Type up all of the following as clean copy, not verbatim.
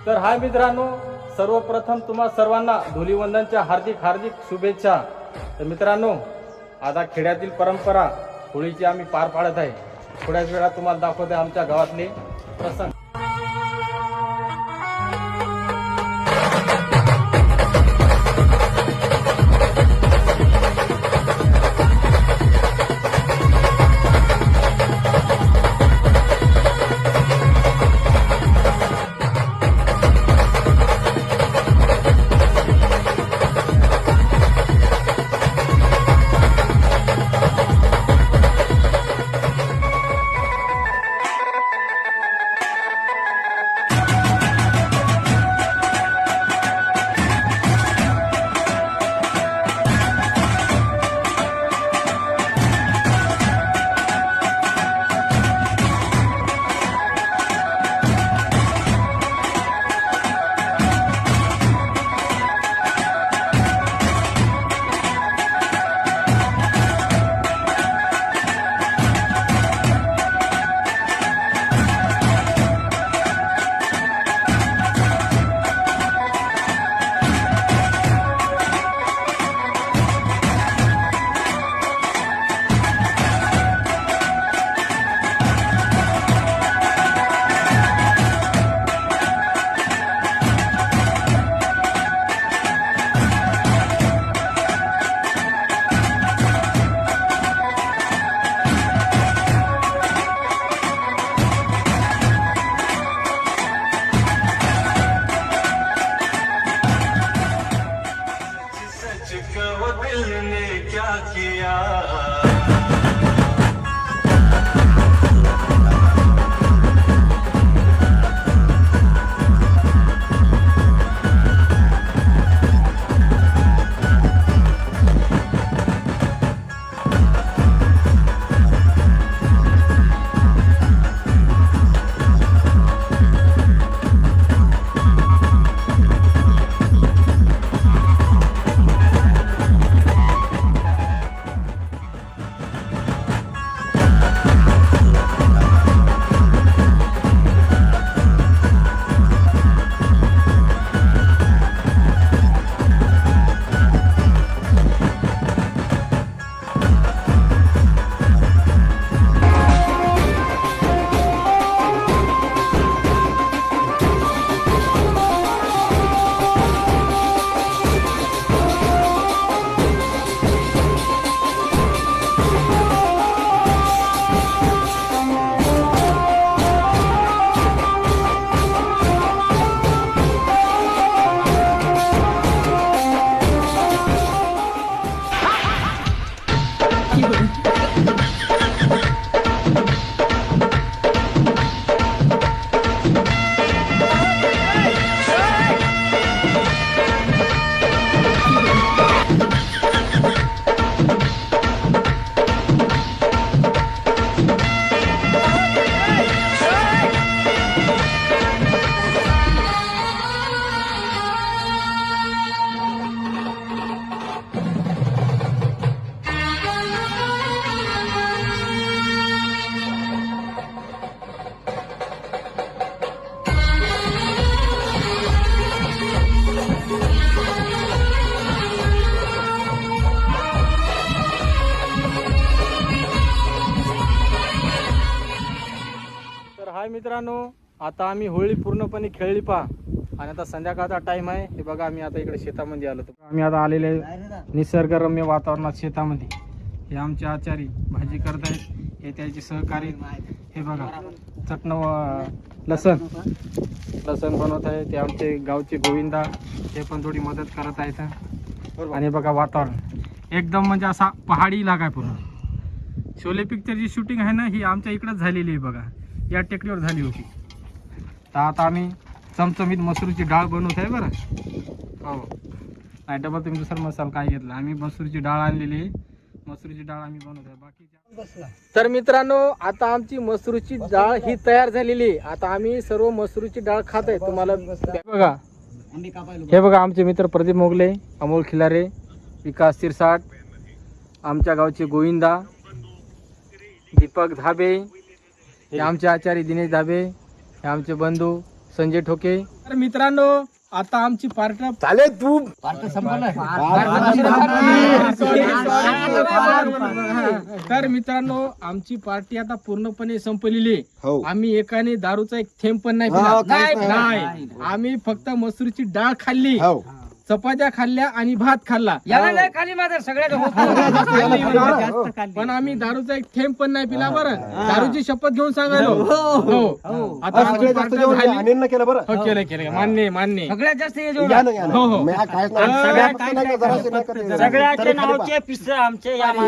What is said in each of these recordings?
तर हाय मित्रांनो, सर्वप्रथम तुम्हा सर्वांना धुलीवंदनच्या हार्दिक हार्दिक शुभेच्छा। तर मित्रांनो, आता खेड्यातील परंपरा होळीची आम्ही पार पाडत आहे। थोड्याच वेळात तुम्हाला दाखवते आमच्या गावातले प्रसंग। हाय मित्रांनो, आता आम्ही होळी पूर्णपणे खेळली पहा आणि आता संध्याकाळचा टाइम आहे। हे बघा, आम्ही आता इकडे शेतामध्ये आलो। आम्ही आता आलेले निसर्गरम्य वातावरणात शेतामध्ये। हे आमचे आचारी भाजी करत आहेत, हे त्याचे सहकारी। हे बघा, लसण बनवत आहे ते आमचे गावचे गोविंदा, हे पण थोडी मदत करत आहेत। आणि बघा, वातावरण एकदम म्हणजे असा पहाडी इलाका आहे पूर्ण। शोले पिक्चरची शूटिंग आहे ना, ही आमच्या इकडेच झालेली आहे बघा, या टेकडीवर झाली होती। तर आता आम्ही चमचमीत मसूरची डाळ बनवत आहे बरं। हो, नाही डबल तुम्ही दुसरा मसाला काय घेतला, आम्ही मसूरची डाळ आणलेली आहे। मसूरची डाळ आम्ही बनवत आहे बाकी। तर मित्रांनो, आता आमची मसूरची डाळ ही तयार झालेली आहे। आता आम्ही सर्व मसूरची डाळ खात आहे। तुम्हाला बघा, हे बघा, आमचे मित्र प्रदीप मोगले, अमोल खिलारे, विकास सिरसाट, आमच्या गावचे गोविंदा, दीपक धाबे, हे आमचे आचार्य दिनेश धाबे, हे आमचे बंधू संजय ठोके. तर मित्रांनो आता आमची पार्ट चालेल तू तर मित्रांनो आमची पार्टी आता पूर्णपणे संपलेली आहे. हो. आम्ही एकाने दारूचा एक थेंब पण नाही हो, पिला. काहीच नाही. नाही आम्ही फक्त मसूरची डाळ खाल्ली, हो. चपात्या खाल्ल्या आणि भात खाल्ला. पण आम्ही दारूचा एक थेंब पण नाही पिला. बरं दारूची शपथ घेऊन सांगायलो. हो आता आमची सगळ्यात जास्त पार्टी जेवण झाली. अनिलनं केलं बरं. हो केलं मान्य मान्य. सगळ्यात जास्त हे या ना, या ना. हो, हो. मी हा काहीच नाही. सगळ्या सगळ्या फक्त नाही का, जराशी नाही का ते. सगळ्याचे तरी खाली नावचे पिस्से आमचे या हे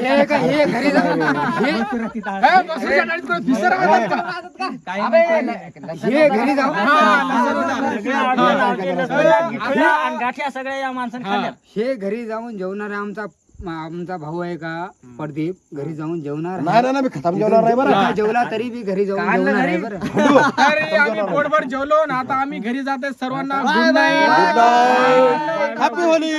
मसूरच्या डाळीत कोणी भिसर म्हणतात का? गाठ्या सगळ्या या माणसाने खाल्ल्या. हे घरी जाऊन जेवणारा आमचा भाऊ आहे का प्रदीप, घरी जाऊन जेवणार नाही नाही, नाही, मी खतम जेवणार नाही बरं. हा, जेवला तरी बी घरी जाऊन जेवणार आहे बरं. अरे आम्ही पोटभर जेवलो ना आता आम्ही घरी जात आहे. सर्वांना good night. Good night. Happy Holi.